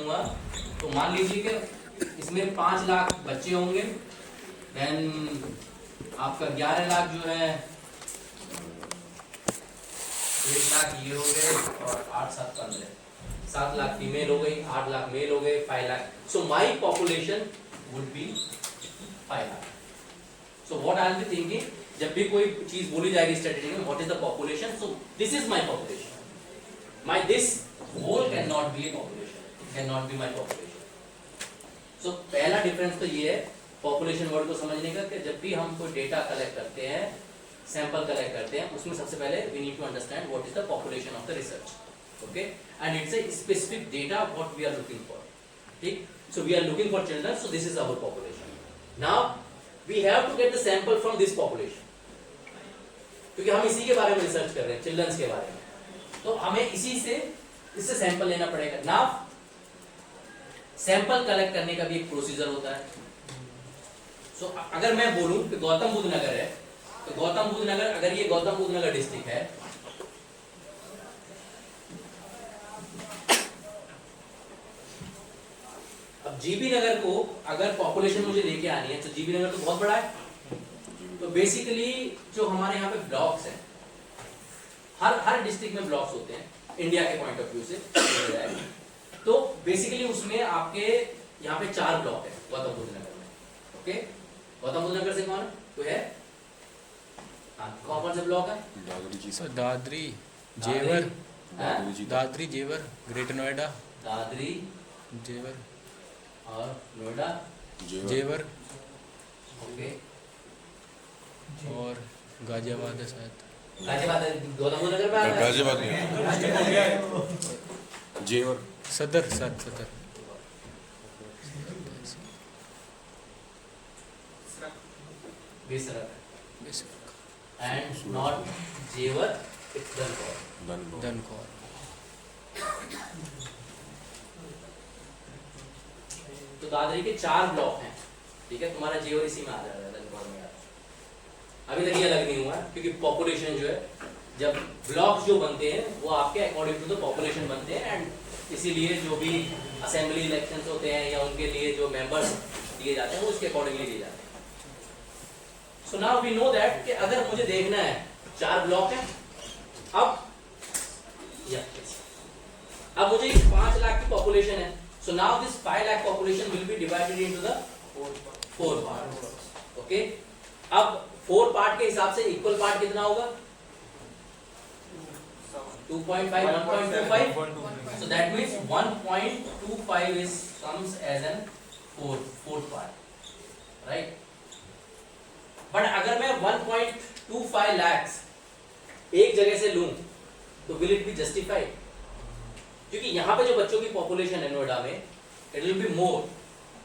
करूंगा तो मान लीजिए कि इसमें 5 लाख बच्चे होंगे, देन आपका 11 लाख जो है 1 लाख ये हो गए और 8 7 15 7 लाख फीमेल हो गई, 8 लाख मेल हो गए, 5 lakh. So my population would be 5 lakh. So what I will be thinking, जब भी कोई चीज बोली जाएगी स्ट्रेटेजी में, what is the population, so this is my population. My this whole can not be a population, it can not be my population. So पहला difference तो ये है पॉपुलेशन वर्ड को समझने का कि जब भी हम कोई डेटा कलेक्ट करते हैं, सैंपल कलेक्ट करते हैं, उसमें सबसे पहले we need to understand what is the population of the research. Okay, and it's a specific data what we are looking for. ठीक, so we are looking for children, so this is our population. Now we have to get the sample from this population, क्योंकि हम इसी के बारे में research कर रहे हैं, चिल्ड्रंस के बारे में, तो हमें इससे सैंपल लेना पड़ेगा. नाउ सैंपल कलेक्ट करने का भी एक प्रोसीजर होता है. सो अगर मैं बोलूं कि गौतम बुद्ध नगर है, तो गौतम बुद्ध नगर, अगर ये गौतम बुद्ध नगर डिस्ट्रिक्ट है, अब जीबी नगर को अगर पॉपुलेशन मुझे लेके आनी है, तो जीबी नगर तो बहुत बड़ा है, तो बेसिकली जो हमारे यहाँ पे ब्लॉक्स हैं, हर डिस्ट्रिक्ट में ब्लॉक्स होते हैं इंडिया के पॉइंट ऑफ व्यू से. तो बेसिकली उसमें आपके यहाँ पे 4 ब्लॉक है गौतम बुद्ध नगर में. ओके, गौतम बुद्ध नगर से कौन है, कोई है? हाँ, कौन से ब्लॉक है? दादरी जेवर, दादरी जेवर, ग्रेटर नोएडा, दादरी जेवर और नोएडा जेवर, ओके, और गाजियाबाद है शायद. गाजियाबाद गौतम बुद्ध नगर में आ रहा है? गाजियाबाद में जेवर, सदर सदर बेसरक एंड नॉट जेवर, इट्स दनकौर. दनकौर. तो दादरी के 4 ब्लॉक हैं. ठीक है, तुम्हारा जेवर इसी में आ जाएगा, दनकौर में. अभी तक ये अलग नहीं हुआ क्योंकि पॉपुलेशन जो है, जब ब्लॉक्स जो बनते हैं वो आपके अकॉर्डिंग टू द पॉपुलेशन बनते हैं, एंड इसीलिए जो भी असेंबली इलेक्शंस होते हैं या उनके लिए जो मेंबर्स दिए जाते हैं वो उसके अकॉर्डिंगली दिए जाते हैं. So now we know that कि अगर मुझे देखना है 4 ब्लॉक है, अब मुझे 5 लाख की पॉपुलेशन है. So now this 5 lakh population will be divided into the 4 part. Okay, अब 4 पार्ट के हिसाब से इक्वल पार्ट कितना होगा? 2.5 1.25. so that means 1.25 is comes as an fourth part, right? but अगर मैं 1.25 lakhs एक जगह से लूं तो will it be justified? क्योंकि यहाँ पे जो बच्चों की पॉपुलेशन है नोएडा में, it will be more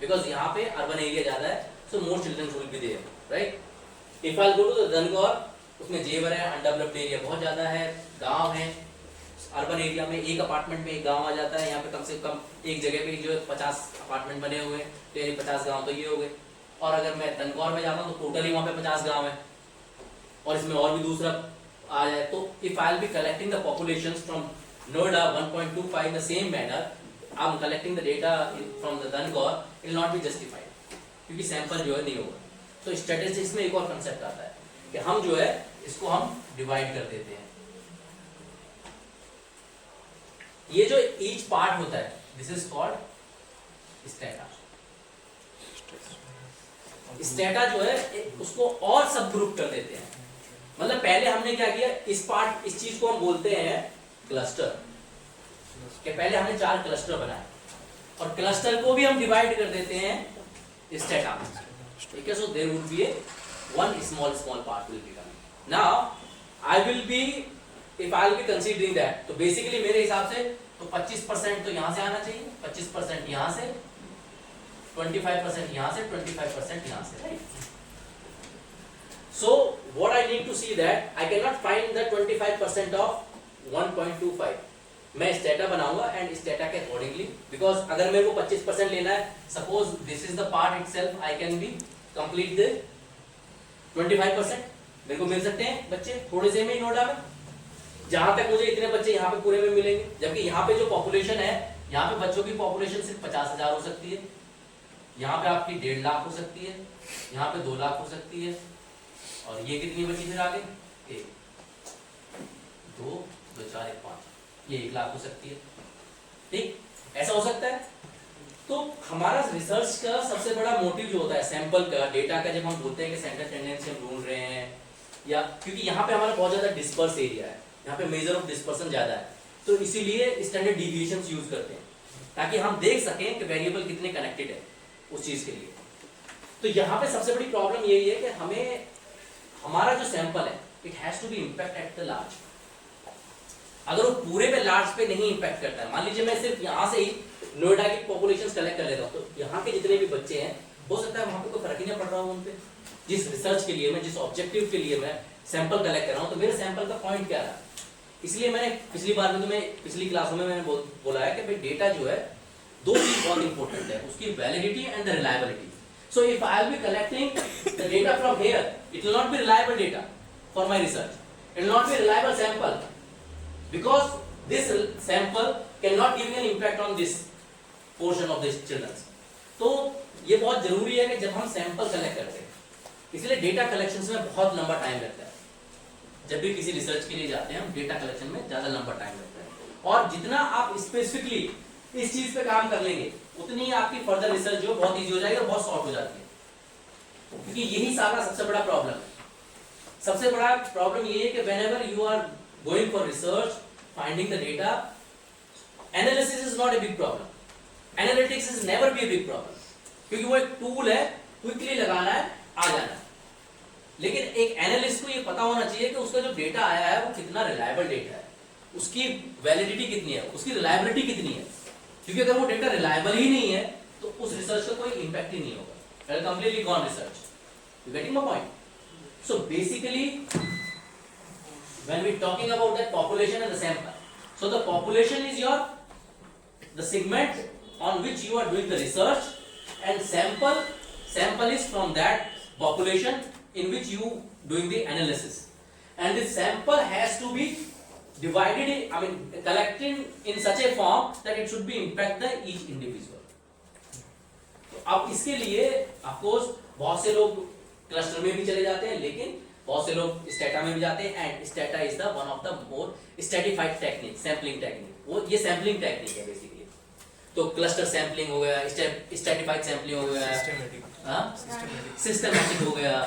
because यहाँ पे अर्बन एरिया ज्यादा है, so more children will be there, right? if I'll go to the Dankaur, उसमें जेवर है, अनडेवलप्ड एरिया बहुत ज्यादा है, गांव है. अर्बन एरिया में एक अपार्टमेंट में एक गांव आ जाता है, यहाँ पे कम से कम एक जगह पे जो 50 अपार्टमेंट बने हुए हैं, तो यानी 50 गांव तो ये हो गए. और अगर मैं दनकौर में जाता हूँ तो टोटली वहाँ पे 50 गांव है, और इसमें और भी दूसरा आ जाए, तो if I will be collecting the population from Noida 1.25 in the same manner, I am collecting the data from the Dankaur, it will not be justified क्योंकि सैंपल जो है नहीं होगा. तो स्टैटिस्टिक्स में एक और कंसेप्ट आता है कि हम जो है इसको हम डिवाइड कर देते हैं. ये जो ईच पार्ट होता है, this is called strata. Strata जो है उसको और सब ग्रुप कर देते हैं. मतलब पहले हमने क्या किया, इस चीज को हम बोलते हैं क्लस्टर. कि पहले हमने 4 क्लस्टर बनाए और क्लस्टर को भी हम डिवाइड कर देते हैं स्टेटा में. ठीक है, so there would be one small part will be coming. Now I will be, if I will be considering that, तो basically मेरे हिसाब से तो 25% तो यहाँ से आना चाहिए, 25% यहाँ से, 25% यहाँ से, 25% यहाँ से, right? So what I need to see that I cannot find the 25% of 1.25. मैं स्टेटा बनाऊंगा एंड स्टेटा के अकॉर्डिंगली, बिकॉज अगर मेरे को 25% लेना है, suppose this is the part itself, I can be complete the 25%. मेरे को मिल सकते हैं बच्चे थोड़े से में नोएडा में, जहां तक मुझे इतने बच्चे यहाँ पे पूरे में मिलेंगे. जबकि यहाँ पे जो पॉपुलेशन है, यहाँ पे बच्चों की पॉपुलेशन सिर्फ 50,000 हो सकती है, यहाँ पे आपकी 1.5 लाख हो सकती है, यहाँ पे 2 लाख हो सकती है, और ये कितनी बची फिर आगे? 1 2 2 4 1 5, ये 1 लाख हो सकती है। ठीक, ऐसा हो सकता है। तो हमारा रिसर्च का सबसे बड़ा मोटिव जो होता है सैंपल का, डेटा का, जब हम बोलते हैं कि सेंटर टेंडेंसी हम ढूंढ रहे हैं, या क्योंकि यहाँ पे हमारा बहुत ज्यादा डिस्पर्स एरिया है, यहाँ पे मेजर ऑफ डिस्पर्सन ज्यादा है, तो इसीलिए स्टैंडर्ड डिविएशंस यूज करते हैं ताकि हम देख सकें कि वेरिएबल कितने कनेक्टेड है उस चीज के लिए। तो यहाँ पे सबसे बड़ी प्रॉब्लम यही है कि हमें हमारा जो सैंपल है it has to be impact at the large. अगर वो पूरे पे लार्ज पे नहीं इंपैक्ट करता है, मान लीजिए मैं सिर्फ यहाँ से ही नोएडा की पॉपुलेशन कलेक्ट कर लेता हूँ, तो यहाँ के जितने भी बच्चे हैं हो सकता है वहां पे कोई फर्क ही नहीं पड़ रहा हो उन पे। जिस रिसर्च के लिए मैं, जिस ऑब्जेक्टिव के लिए मैं सैंपल कलेक्ट कर रहा हूँ, तो मेरे सैंपल का पॉइंट क्या रहा। इसलिए मैंने पिछली बार में तुम्हें पिछली क्लासों में मैंने बोला है कि भाई डेटा जो है दो चीज बहुत इंपॉर्टेंट है, उसकी validity and the reliability. So if I will be collecting the data from here, it will not be reliable data for my research, it will not be reliable sample, because this sample can not give an impact on this portion of this childrens. तो ये बहुत जरूरी है कि जब हम sample collect करते हैं, इसलिए डेटा कलेक्शन में बहुत लंबा टाइम लगता है। जब भी किसी रिसर्च के लिए जाते हैं हम, डेटा कलेक्शन में ज्यादा लंबा टाइम लगता है, और जितना आप स्पेसिफिकली इस चीज पे काम कर लेंगे उतनी आपकी फर्दर रिसर्च जो बहुत इजी हो जाएगी और बहुत शॉर्ट हो जाती है। क्योंकि यही सारा सबसे बड़ा प्रॉब्लम है। सबसे बड़ा प्रॉब्लम ये है कि whenever you are going for research, finding the data, analysis is not a big problem, analytics is never be a big problem, क्योंकि वो एक टूल है, क्विकली लगाना है, आ जाना है। लेकिन एक एनालिस्ट को ये पता होना चाहिए कि उसका जो डेटा आया है वो कितना रिलायबल डेटा है, उसकी वैलिडिटी कितनी है, उसकी रिलायबिलिटी कितनी है। क्योंकि अगर वो डेटा रिलायबल ही नहीं है तो उस रिसर्च का कोई इंपैक्ट ही नहीं होगा, completely gone research. You getting my point? So basically when we talking about that population and the sample, so the population is your the segment on which you are doing the research, and sample is from that population in which you doing the analysis, and this sample has to be divided collected in such a form that it should be impact the each individual. तो अब इसके लिए of course बहुत से लोग cluster में भी चले जाते हैं, लेकिन बहुत से लोग स्टेटा में भी जाते हैं, and strata is the one of the more stratified technique, sampling technique. वो ये सैंपलिंग टेक्निक है बेसिकली। तो क्लस्टर सैंपलिंग हो गया, स्ट्रेटिफाइड सैंपलिंग हो गया, सिस्टमैटिक हो गया,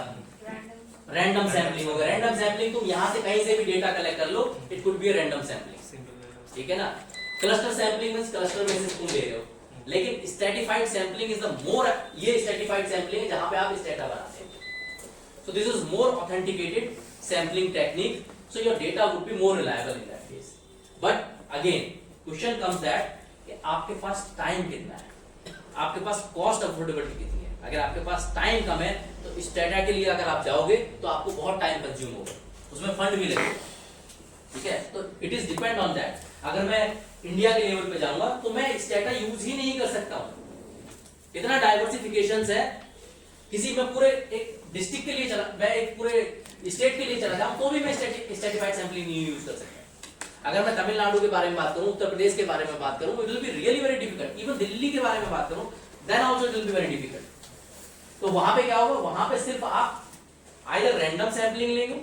रैंडम सैंपलिंग हो गया। रैंडम सैंपलिंग तुम यहाँ से कहीं से भी डेटा कलेक्ट कर लो, it could be random sampling, ठीक है ना। क्लस्टर सैंपलिंग मींस क्लस्टर में से तुम ले रहे हो, लेकिन stratified sampling is the more, ये स्ट्रेटिफाइड सैंपलिंग है जहां पे आप स्टेटा बनाते हैं। So this is more authenticated sampling technique, so your data would be more reliable in that case. But again question comes that कि आपके पास टाइम कितना है, आपके पास कॉस्ट अफोर्डेबिलिटी कितनी है। अगर आपके पास टाइम कम है तो इस डेटा के लिए अगर आप जाओगे तो आपको बहुत टाइम कंज्यूम होगा, उसमें फंड भी लगेगा, ठीक है। तो it is depend on that. अगर मैं इंडिया के लेवल पे जाऊंगा तो मैं इस डेटा यूज ही नहीं कर सकता हूँ। इतना डाइवर्सिफिकेशंस है, किसी में पूरे एक डिस्ट्रिक्ट के लिए चला, मैं एक पूरे स्टेट के लिए चला जाऊं तो भी मैं स्ट्रेटिफाइड सैंपलिंग नहीं यूज कर सकता। अगर मैं तमिलनाडु के बारे में बात करूं, उत्तर प्रदेश के बारे में बात करूं, it will be really very difficult. Even Delhi के बारे में बात करूं, then also it will be very difficult. तो वहां पे क्या होगा, वहां पे सिर्फ आप आइदर रैंडम सैंपलिंग लेंगे।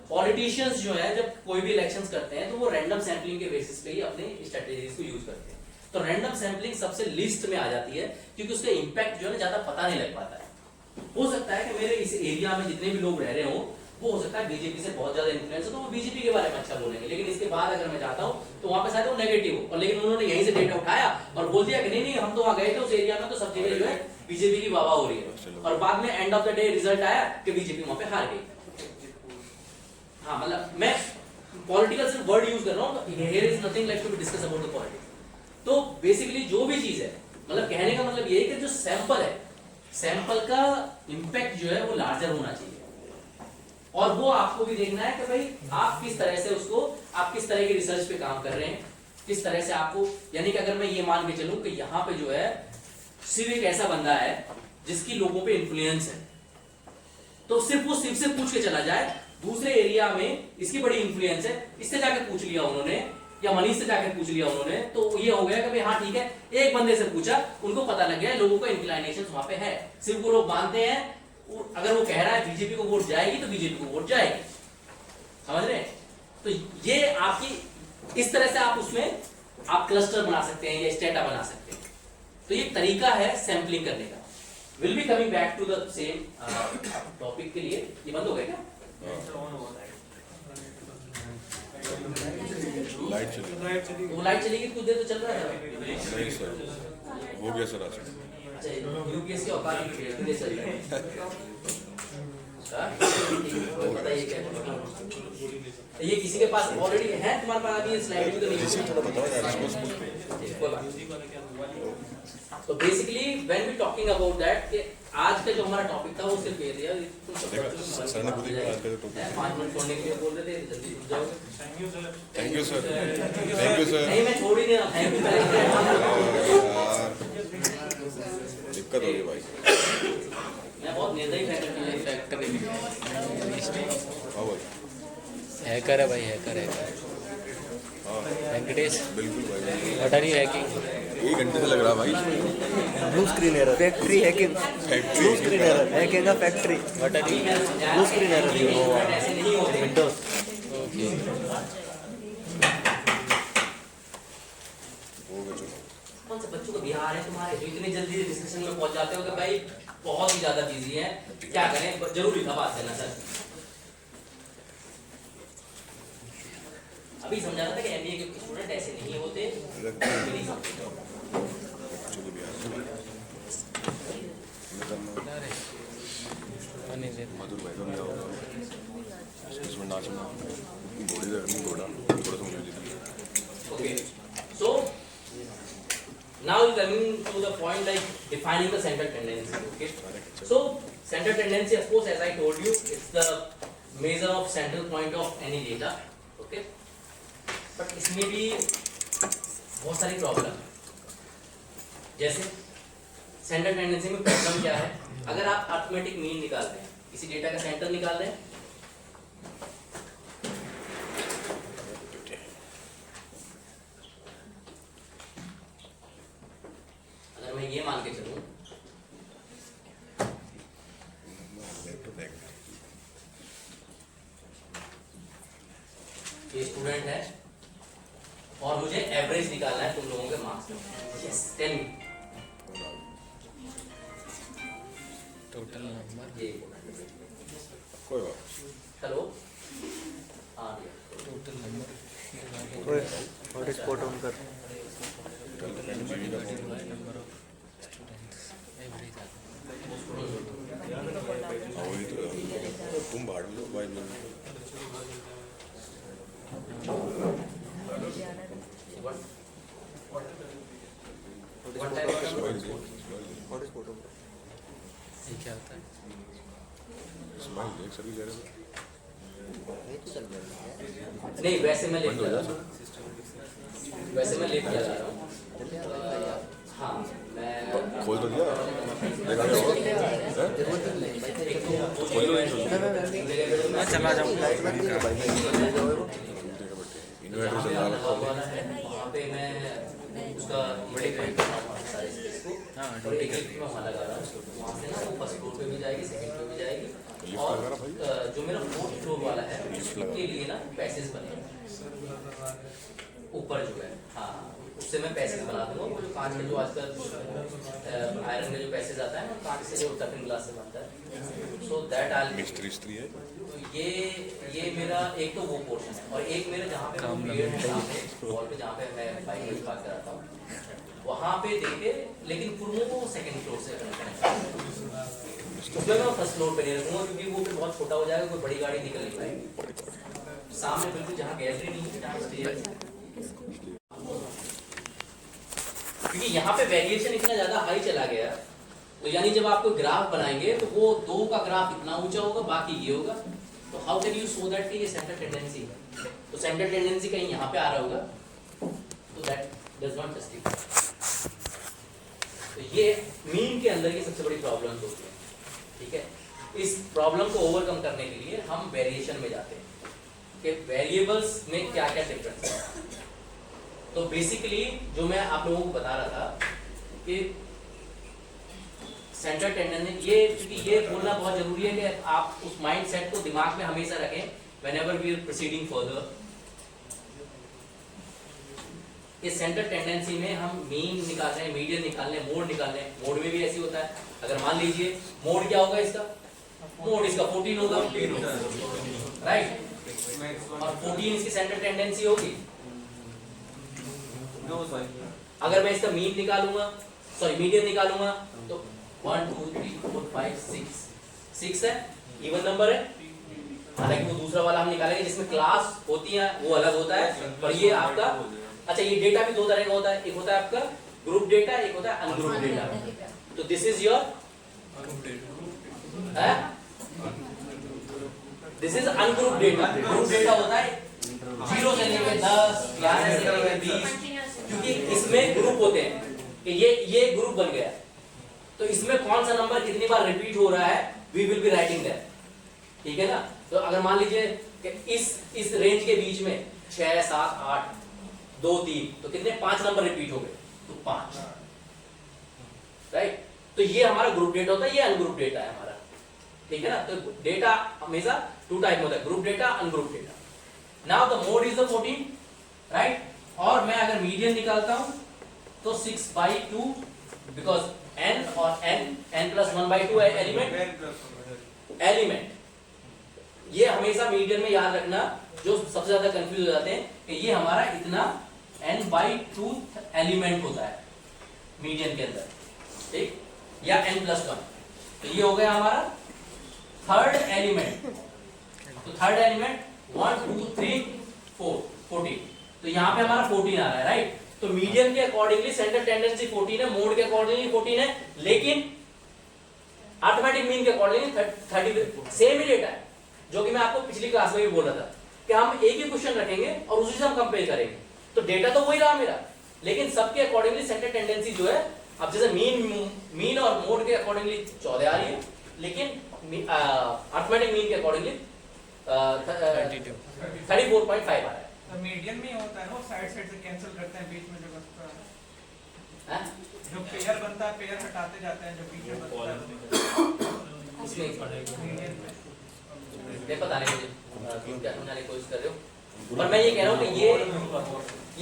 पॉलिटिशियंस जो है जब कोई भी इलेक्शंस करते हैं तो वो रैंडम सैंपलिंग के बेसिस पे ही अपने स्ट्रेटेजीज को यूज करते हैं। तो रैंडम सैंपलिंग सबसे लिस्ट में आ जाती है, क्योंकि उसका इंपैक्ट जो है ज्यादा पता नहीं लग पाता है। हो सकता है कि मेरे इस एरिया में जितने भी लोग रह रहे हो, वो हो सकता है बीजेपी से बहुत ज्यादा इन्फ्लुएंस हो, तो वो बीजेपी के बारे में अच्छा बोलेंगे, लेकिन इसके बाद अगर मैं जाता हूं तो वहां पे शायद वो नेगेटिव हो, और लेकिन उन्होंने यहीं से डेटा उठाया और बोल दिया कि नहीं नहीं हम तो वहां गए थे उस एरिया में, तो सब जगह जो है बीजेपी की वाह हो रही है, और बाद में end of the day result आया कि बीजेपी वहां पे हार गई। हाँ, मतलब मैं पॉलिटिकल सिर्फ वर्ड यूज कर रहा हूं, तो here is nothing like to be discuss about the politics. तो बेसिकली जो भी चीज है, मतलब कहने का मतलब ये है कि जो सैंपल है, सैंपल का इंपैक्ट जो है वो लार्जर होना चाहिए, और वो आपको भी देखना है कि भाई आप किस तरह से उसको, आप किस तरह की रिसर्च पे काम कर रहे हैं, किस तरह से आपको, यानी कि अगर मैं ये मान के चलूं कि यहाँ पे जो है सिर्फ एक ऐसा बंदा है जिसकी लोगों पे इन्फ्लुएंस है, तो सिर्फ वो से पूछ के चला जाए, दूसरे एरिया में इसकी बड़ी इन्फ्लुएंस है, इससे जाके पूछ लिया उन्होंने, या मनीष से जाकर पूछ लिया उन्होंने, तो ये हो गया कि भाई हाँ ठीक है, एक बंदे से पूछा, उनको पता लग गया लोगों को इंक्लाइनेशन वहां पे है, सिर्फ वो लोग मानते हैं अगर वो कह रहा है बीजेपी को वोट जाएगी तो बीजेपी को वोट जाएगी, समझ रहे हैं? तो ये आपकी इस तरह से आप उसमें आप क्लस्टर बना सकते हैं या स्टेटा बना सकते हैं। तो ये तरीका है सैंपलिंग करने का। Will be coming back to the same topic के लिए। ये बंद हो गया क्या? लाइट चली। वो लाइट चलेगी कुछ देर तो चल रहा है। नहीं सर, हो गया सर आज। अच्छा, यूपीएससी औकात की चल रहा है। बताइए क्या? ये किसी के पास ऑलरेडी है तुम्हारे पास अभी स्लाइड भी तो नहीं? थोड़ा बताओ यार इसको। तो basically when we talking about that कि आज का जो हमारा टॉपिक था वो सिर्फ ये था, सर ने खुद ही आज का जो टॉपिक 5 मिनट छोड़ने के लिए बोल रहे थे, जल्दी उठ जाओगे। Thank you sir, thank you sir. नहीं मैं छोड़ ही नहीं रहा, थैंक यू। दिक्कत हो गई भाई। मैं बहुत निर्दयी फैक्ट्री हाँ भाई, हैकर है भाई, हैकर है। हाँ वेंकटेश, बिल्कुल भाई। What are you hacking? 1 घंटे से लग रहा भाई। Blue screen error, factory hacking, blue screen error, hacking का factory, what are you? Blue screen error, ऐसे नहीं होते। विंडोज। ओके, हो गया चलो। कौन से बच्चों को बिहार है तुम्हारे जो इतनी जल्दी डिस्कशन में पहुंच जाते हो कि भाई बहुत ही ज्यादा बिजी है, क्या करें? जरूरी था बात करना सर। अभी समझा रहा था कि एमबीए के स्टूडेंट ऐसे नहीं होते। चलो भी यार। मैं करना अरे नहीं दे। मधुर भाई का क्या होगा इसमें नाचना, घोड़े का घोड़ा थोड़ा सा मुझे दे। Okay, so now coming to the point like defining the central tendency. Okay, so central tendency, of course, as I told you, it's the measure of central point of any data. Okay, but इसमें भी बहुत सारी problem, जैसे central tendency में problem क्या है? अगर आप अर्थमेटिक मीन निकाल रहे हैं, किसी डेटा का सेंटर निकाल रहे हैं, अगर मैं ये मान के चलूं ये स्टूडेंट है और मुझे एवरेज निकालना है तुम लोगों के मार्क्स में। Yes, tell me. Total number, ये कोई बात हेलो, हाँ टोटल नंबर, हॉटस्पॉट ऑन कर। Number of students, average. वही तो तुम भाड़ में भाई में हॉटस्पॉट ऑन। ये क्या होता है? स्माइल देख सभी कह रहे थे। नहीं, वैसे मैं बंद हो जा सर। वैसे मैं लेट जा रहा हूँ। हाँ, मैं खोल तो दिया देखा क्या हुआ? खोल मैं चला जाऊँगा। इन्वर्टर से डाल वहाँ पे मैं उसका हाँ, और एक में वहाँ लगा रहा हूँ, वहाँ से ना वो फर्स्ट फ्लोर पे भी जाएगी, सेकंड पे भी जाएगी, लिफ्ट और लगा रहा भाई? जो मेरा फोर्थ फ्लोर वाला है लिफ्ट लगा। उसके लिए ना पैसेज बने ऊपर जो है, हाँ उससे मैं पैसेज बना दूंगा। वो जो कांच के जो आजकल आयरन का जो पैसेज आता है ना, कांच से जो टफिंग ग्लास से बनता है, सो दैट आई मिस्त्री स्त्री है। ये मेरा एक तो वो पोर्शन है, और एक मेरा जहाँ पे पेड़ है सामने वॉल पे, जहाँ पे मैं बाइक में पार्क कराता हूँ, वहाँ पे देखे, लेकिन फुर्मों को सेकंड फ्लोर से कनेक्ट उसमें मैं फर्स्ट फ्लोर पे नहीं रखूंगा, क्योंकि वो फिर बहुत छोटा हो जाएगा, कोई बड़ी गाड़ी निकल नहीं पाएगी। सामने बिल्कुल जहाँ गैलरी नहीं है, जहाँ स्टेज, क्योंकि यहाँ पे वेरिएशन इतना ज्यादा हाई चला गया, तो यानी जब आप कोई ग्राफ बनाएंगे तो वो 2 का ग्राफ इतना ऊंचा होगा, बाकी ये होगा, तो how can you show that कि ये सेंटर टेंडेंसी है? तो सेंटर टेंडेंसी कहीं यहाँ पे आ रहा होगा, तो दैट डज नॉट जस्टिफाई। तो ये मीन के अंदर की सबसे बड़ी प्रॉब्लम होती है, ठीक है? इस प्रॉब्लम को ओवरकम करने के लिए हम वेरिएशन में जाते हैं कि वेरिएबल्स में क्या क्या डिफरेंस है। तो बेसिकली जो मैं आप लोगों को बता रहा था कि सेंट्रल टेंडेंसी, ये क्योंकि ये बोलना बहुत जरूरी है कि आप उस माइंड सेट को दिमाग में हमेशा रखें whenever we are proceeding further. इस सेंट्रल टेंडेंसी में हम मीन निकाल रहे हैं, मीडियन निकाल रहे हैं, मोड निकाल रहे हैं। मोड में भी ऐसे होता है। अगर मान लीजिए मोड क्या होगा इसका, मोड इसका 14 होगा, राइट, और 14 इसकी सेंट्रल टेंडेंसी होगी। अगर मैं इसका मीन निकालूंगा, सॉरी मीडियन निकालूंगा, तो 1 2 3 4 5 6 है, इवन नंबर है। हालांकि वो दूसरा वाला हम निकालेंगे जिसमें क्लास होती है, वो अलग होता है। पर ये आपका, अच्छा ये डेटा भी दो तरह का होता है, एक होता है आपका ग्रुप डेटा, एक होता है अनग्रुप डेटा। तो this is your this is ungroup data. Group data होता है 0 से लेकर 10, 11 से लेकर 20, क्योंकि इसमें ग्रुप होते हैं कि ये ग्रुप बन गया, तो इसमें कौन सा नंबर कितनी बार रिपीट हो रहा है, we will be writing that, ठीक है ना। तो अगर मान लीजिए कि इस रेंज के बीच में 6 7 8 2 3, तो कितने 5 नंबर रिपीट हो गए, तो 5, राइट। तो ये हमारा ग्रुप डेटा होता है, ये अनग्रुप डेटा है हमारा, ठीक है ना। तो डेटा हमेशा 2 टाइप में होता है, group data, ungroup data. Now the mode is the 14, right. और मैं अगर मीडियन निकालता हूं तो 6/2, बिकॉज n और n plus 1/2 है एलिमेंट। ये हमेशा मीडियन में याद रखना, जो सबसे ज्यादा कंफ्यूज हो जाते हैं कि ये हमारा इतना n/2 एलिमेंट होता है मीडियन के अंदर, ठीक, या n+1। तो ये हो गया हमारा थर्ड एलिमेंट। तो थर्ड एलिमेंट 1 2 3 4 14, तो यहाँ पे हमारा 14 आ रहा है, राइट। तो मीडियन के अकॉर्डिंगली सेंट्रल टेंडेंसी 14 है, मोड के अकॉर्डिंगली 14 है, लेकिन अरिथमेटिक मीन के अकॉर्डिंगली 30। सेम ही डेटा है, जो कि मैं आपको पिछली क्लास में भी बोल रहा था कि हम एक ही क्वेश्चन रखेंगे और उसी से हम कंपेयर करेंगे। तो डेटा तो वही रहा मेरा, लेकिन सबके अकॉर्डिंगली सेंट्रल टेंडेंसी जो है, अब जैसे मीन और मोड के अकॉर्डिंगली 14 आ रही है, लेकिन अरिथमेटिक मीन के अकॉर्डिंगली 34.5 आ रहा है। तो मीडियन में होता है ना, साइड से कैंसिल करते हैं, बीच में जो बचता है, जो पेयर बनता है, पेयर हटाते जाते हैं, जो बीच में बचता है इसमें मीडियन में। नहीं पता नहीं मुझे, तुम क्या समझाने की कोशिश कर रहे हो, पर मैं ये कह रहा हूँ कि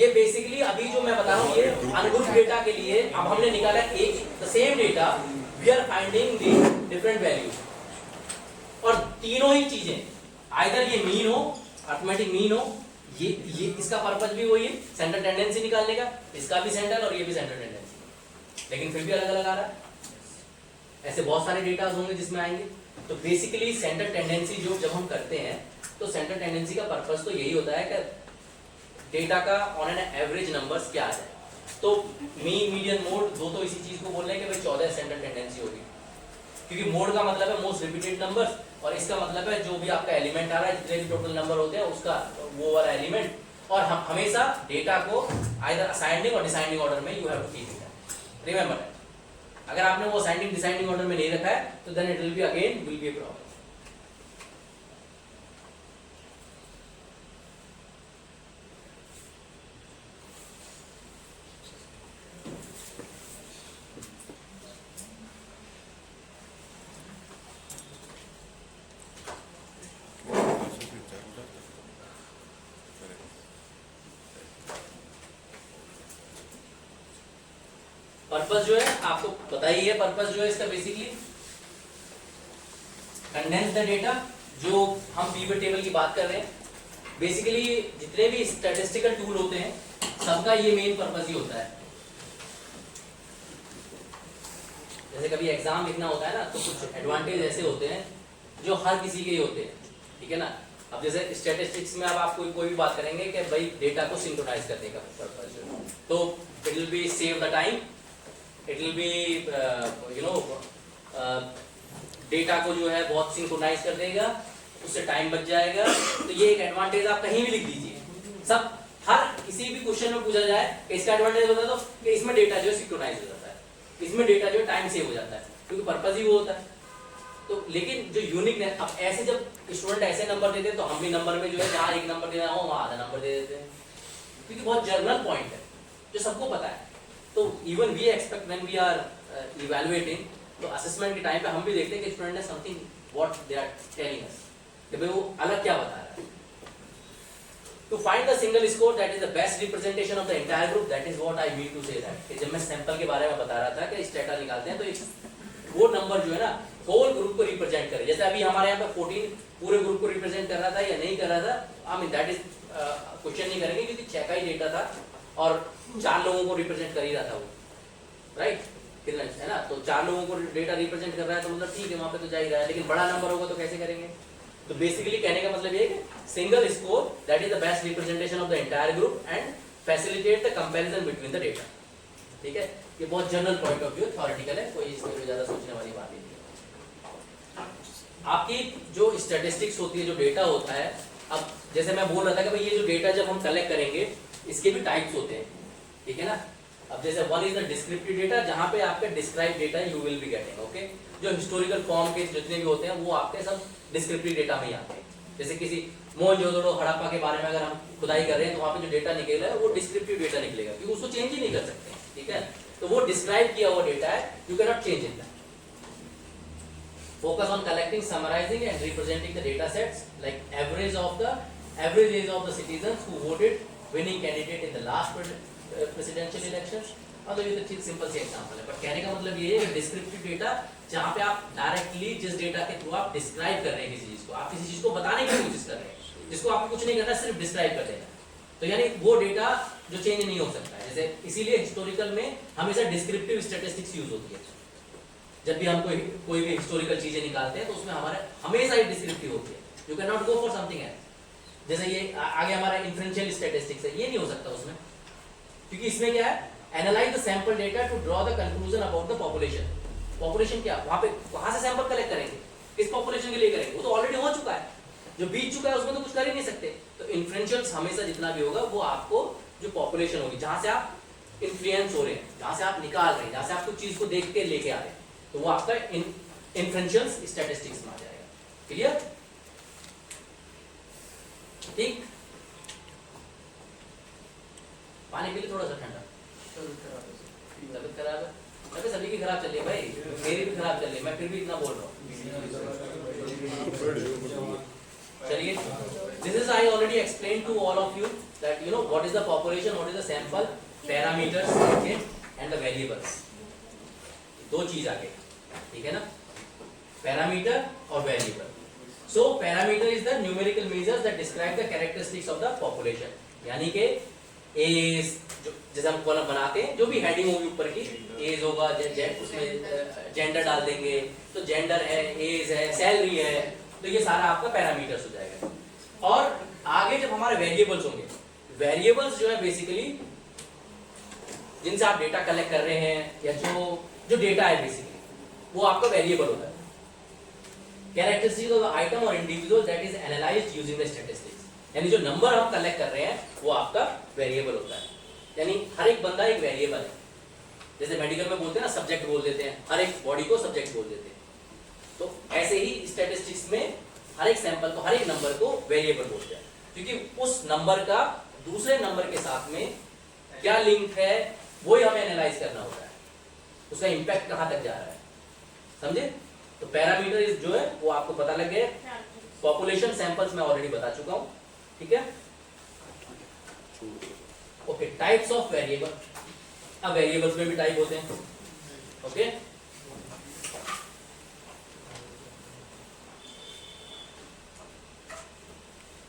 ये बेसिकली अभी जो मैं बता रहा हूँ, ये अनग्रुप डेटा के लिए अब हमने निकाला एक the same data, we are finding the different value, और तीनों ही चीजें, आइदर ये मीन हो, अरिथमेटिक मीन हो, ये इसका पर्पस भी वही है, सेंट्रल टेंडेंसी निकालने का, इसका भी सेंट्रल और ये भी सेंट्रल टेंडेंसी, लेकिन फिर भी अलग अलग आ रहा है। ऐसे बहुत सारे डेटा होंगे जिसमें आएंगे। तो बेसिकली सेंट्रल टेंडेंसी जो जब हम करते हैं, तो सेंट्रल टेंडेंसी का पर्पस तो यही होता है कि डेटा का ऑन एन एवरेज नंबर्स क्या आ जाए। तो मीन, मीडियन, मोड दो तो इसी चीज को बोल रहे हैं कि भाई 14 सेंट्रल टेंडेंसी होगी, क्योंकि मोड का मतलब है मोस्ट रिपीटेड नंबर्स, और इसका मतलब है जो भी आपका एलिमेंट आ रहा है, जितने भी टोटल नंबर होते हैं उसका वो वाला एलिमेंट। और हम हमेशा डेटा को आइदर असाइंडिंग और डिसाइंडिंग ऑर्डर में you have to keep it, remember that. अगर आपने वो असाइंडिंग डिसाइंडिंग ऑर्डर में नहीं रखा है, तो then it will be again will be a problem. Purpose जो है आपको बताइए, है पर्पस जो है इसका बेसिकली कंडेंस द डेटा। जो हम पीवट टेबल की बात कर रहे हैं, बेसिकली जितने भी स्टैटिस्टिकल टूल होते हैं, सबका ये मेन पर्पस ही होता है। जैसे कभी एग्जाम लिखना होता है ना, तो कुछ एडवांटेज ऐसे होते हैं जो हर किसी के ही होते हैं, ठीक है ना। अब जैसे स्टैटिस्टिक्स में अब आप कोई भी बात करेंगे कि भाई डेटा को सिंक्रोनाइज करने का पर्पस जो है, तो it will B save the time, it will B data को जो है बहुत सिंक्रोनाइज कर देगा, उससे टाइम बच जाएगा। तो ये एक एडवांटेज आप कहीं भी लिख दीजिए, सब हर किसी भी क्वेश्चन में पूछा जाए कि इसका एडवांटेज होता है, तो कि इसमें डेटा जो है सिंक्रोनाइज हो जाता है, इसमें डेटा जो है टाइम सेव हो जाता है, क्योंकि पर्पस ही वो होता है। तो लेकिन जो यूनिक है, अब ऐसे जब स्टूडेंट ऐसे नंबर देते हैं, तो हम भी नंबर में जो है जहाँ एक नंबर देना हो वहाँ आधा नंबर दे देते हैं, क्योंकि बहुत जर्नल पॉइंट है। जो सबको पता है। तो even we expect when we are evaluating, तो असेसमेंट के टाइम पे हम भी देखते हैं कि स्टूडेंट ने something what they are telling us, कि भाई वो अलग क्या बता रहा है। To find the single score that is the best representation of the entire group, that is what I mean to say that कि जब मैं सैंपल के बारे में बता रहा था कि स्टेटा निकालते हैं तो एक वो नंबर जो है ना होल ग्रुप को रिप्रेजेंट करे। जैसे अभी हमारे यहाँ पे 14 पूरे ग्रुप को रिप्रेजेंट कर रहा था या नहीं कर रहा था, I mean that is question नहीं करेंगे क्योंकि 6 का ही डेटा था और 4 लोगों को रिप्रेजेंट कर ही रहा था वो, राइट, कितना है ना। तो 4 लोगों को डेटा रिप्रेजेंट कर रहा है तो मतलब ठीक है, वहाँ पे तो जा ही रहा है, लेकिन बड़ा नंबर होगा तो कैसे करेंगे। तो बेसिकली कहने का मतलब ये है कि single score that is the best representation of the entire group and facilitate the comparison between the data. ठीक है, ये बहुत general point of view theoretical है, कोई इसमें कोई ज्यादा सोचने वाली बात नहीं है। आपकी जो स्टैटिस्टिक्स होती है, जो डेटा होता है, अब जैसे मैं बोल रहा था कि भाई ये जो डेटा जब हम कलेक्ट करेंगे इसके भी टाइप्स होते हैं, ठीक है ना। अब जैसे one is the descriptive data, जहां पे आपके describe data you will be getting, okay. जो हिस्टोरिकल फॉर्म के जितने भी होते हैं वो आपके सब डिस्क्रिप्टिव डेटा में ही आते हैं। जैसे किसी मोहनजोदड़ो हड़प्पा के बारे में अगर हम खुदाई कर रहे हैं तो वहाँ पे जो डेटा निकलेगा वो डिस्क्रिप्टिव डेटा निकलेगा, क्योंकि उसको चेंज ही नहीं कर सकते, ठीक है। तो वो डिस्क्राइब किया हुआ डेटा है, you can not change it. Focus on collecting, summarizing and representing the data sets like average age of the citizens who voted winning candidate in the last presidential elections। मतलब ये तो simple सी example है, पर कहने का मतलब ये है डिस्क्रिप्टिव डेटा जहाँ पे आप डायरेक्टली जिस डेटा के थ्रू आप डिस्क्राइब कर रहे हैं किसी चीज को, आप किसी चीज को बताने की कोशिश कर रहे हैं, जिसको आपको कुछ नहीं करना, सिर्फ डिस्क्राइब कर देना, तो यानी वो डेटा जो चेंज नहीं हो सकता है। जैसे इसीलिए हिस्टोरिकल में हमेशा डिस्क्रिप्टिव स्टैटिस्टिक्स यूज होती है। जब भी हम कोई भी हिस्टोरिकल चीजें निकालते हैं तो उसमें हमारे हमेशा ही डिस्क्रिप्टिव होती है, you can not go for something else. जैसे ये आगे हमारा इन्फ्रेंशियल स्टैटिस्टिक्स है, ये नहीं हो सकता उसमें, क्योंकि इसमें क्या है, analyse the sample data to draw the conclusion about the population. Population क्या, वहां पे कहां से सैंपल कलेक्ट करेंगे, किस पॉपुलेशन के लिए करेंगे, वो तो ऑलरेडी हो चुका है, जो बीत चुका है उसमें तो कुछ कर ही नहीं सकते। तो इन्फ्रेंशियल्स हमेशा जितना भी होगा वो आपको जो पॉपुलेशन होगी, जहां से आप इन्फ्लुएंस हो रहे हैं, जहां से आप निकाल रहे हैं, जहां से आप कुछ चीज को देख के लेके आ रहे हैं, तो वो आपका इन्फ्रेंशियल्स स्टैटिस्टिक्स में आ जाएगा। क्लियर, ठीक। पानी पी ली थोड़ा सा ठंडा, तबीयत खराब है, अबे सभी की खराब चल रही है भाई, मेरी भी खराब चल रही है, मैं फिर भी इतना बोल रहा हूँ। चलिए, this is I already explained to all of you that you know what is the population, what is the sample, parameters, okay, and the variables। दो चीज आगे, ठीक है ना, पैरामीटर और variable. So parameter is the numerical measures that describe the characteristics of the population, यानी कि as, जैसे हम कॉलम बनाते हैं, जो भी हेडिंग होगी ऊपर की, एज होगा, उसमें जेंडर डाल देंगे, तो जेंडर है, एज है, सैलरी है, तो ये सारा आपका पैरामीटर्स हो जाएगा। और आगे जब हमारे वेरिएबल्स होंगे, वेरिएबल्स जो है बेसिकली जिनसे आप डेटा कलेक्ट कर रहे हैं, या जो डेटा है बेसिकली वो आपका वेरिएबल होता है। कैरेक्टरिस्टिक्स ऑफ द आइटम और individual that is analysed using the statistics, यानी जो नंबर हम कलेक्ट कर रहे हैं वो आपका वेरिएबल होता है। यानी हर एक बंदा एक वेरिएबल है। जैसे मेडिकल में बोलते हैं ना, सब्जेक्ट बोल देते हैं, हर एक बॉडी को सब्जेक्ट बोल देते हैं, तो ऐसे ही स्टैटिस्टिक्स में हर एक सैंपल को, हर एक नंबर को वेरिएबल बोलते हैं, क्योंकि उस नंबर का दूसरे नंबर के साथ में क्या लिंक है वो ही हमें एनालाइज करना होता है, उसका इंपैक्ट कहां तक जा रहा है, समझे। तो पैरामीटर जो है वो आपको पता लग गया। पॉपुलेशन सैंपल्स मैं ऑलरेडी बता चुका हूं, ठीक है। Okay, types of variable. अब वेरिएबल्स में भी टाइप होते हैं, ओके।